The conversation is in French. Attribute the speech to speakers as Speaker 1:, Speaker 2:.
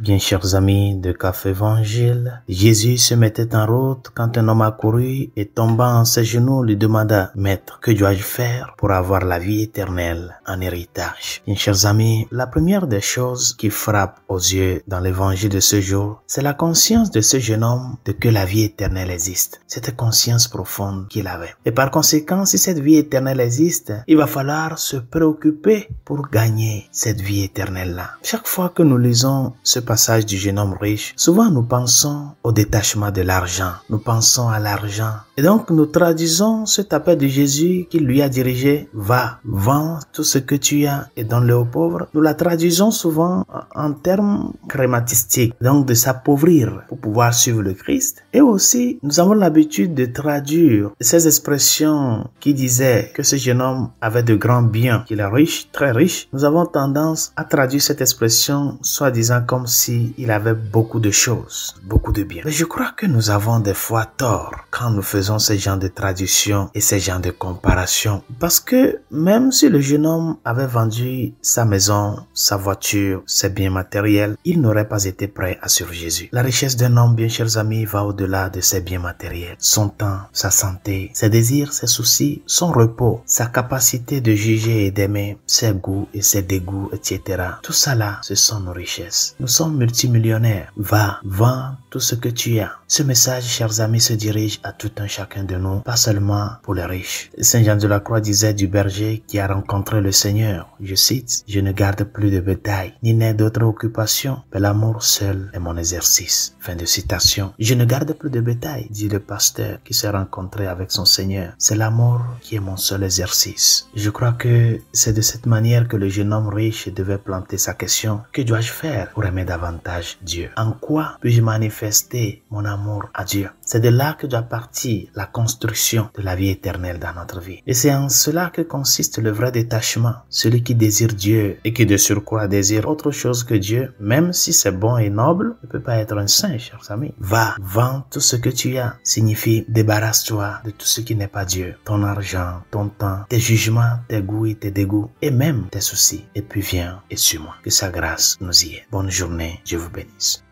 Speaker 1: Bien chers amis de Café Évangile, Jésus se mettait en route quand un homme accourut et tombant à ses genoux lui demanda « Maître, que dois-je faire pour avoir la vie éternelle en héritage ?» Bien chers amis, la première des choses qui frappe aux yeux dans l'évangile de ce jour, c'est la conscience de ce jeune homme de que la vie éternelle existe. Cette conscience profonde qu'il avait. Et par conséquent, si cette vie éternelle existe, il va falloir se préoccuper pour gagner cette vie éternelle-là. Chaque fois que nous lisons ce passage du jeune homme riche, souvent nous pensons au détachement de l'argent. Nous pensons à l'argent. Et donc nous traduisons cet appel de Jésus qui lui a dirigé « Va, vends tout ce que tu as et donne-le aux pauvres ». Nous la traduisons souvent en termes grammaticistiques, donc de s'appauvrir pour pouvoir suivre le Christ. Et aussi, nous avons l'habitude de traduire ces expressions qui disaient que ce jeune homme avait de grands biens, qu'il est riche, très riche. Nous avons tendance à traduire cette expression soi-disant comme si il avait beaucoup de choses, beaucoup de biens. Mais je crois que nous avons des fois tort quand nous faisons ce genre de traduction et ce genre de comparaison. Parce que même si le jeune homme avait vendu sa maison, sa voiture, ses biens matériels, il n'aurait pas été prêt à suivre Jésus. La richesse d'un homme, bien chers amis, va au-delà de ses biens matériels. Son temps, sa santé, ses désirs, ses soucis, son repos, sa capacité de juger et d'aimer, ses goûts et ses dégoûts, etc. Tout ça là, ce sont nos richesses. Nous sommes multimillionnaires. Va, vends tout ce que tu as. Ce message, chers amis, se dirige à tout un chacun de nous, pas seulement pour les riches. Saint Jean de la Croix disait du berger qui a rencontré le Seigneur, je cite, « Je ne garde plus de bétail, ni n'ai d'autre occupation, mais l'amour seul est mon exercice. » Fin de citation. Je ne garde plus de bétail, dit le pasteur qui s'est rencontré avec son Seigneur. C'est l'amour qui est mon seul exercice. Je crois que c'est de cette manière que le jeune homme riche devait planter sa question. Que dois-je faire pour aimer davantage Dieu? En quoi puis-je manifester mon amour à Dieu? C'est de là que doit partir la construction de la vie éternelle dans notre vie. Et c'est en cela que consiste le vrai détachement. Celui qui désire Dieu et qui de surcroît désire autre chose que Dieu, même si c'est bon et noble, ne peut pas être un saint, chers amis. Va, vends tout ce que tu as. Signifie débarrasse-toi de tout ce qui n'est pas Dieu. Ton argent, ton temps, tes jugements, tes goûts et tes dégoûts, et même tes soucis. Et puis viens et suis-moi. Que sa grâce nous y est. Bonne journée. Dieu vous bénisse.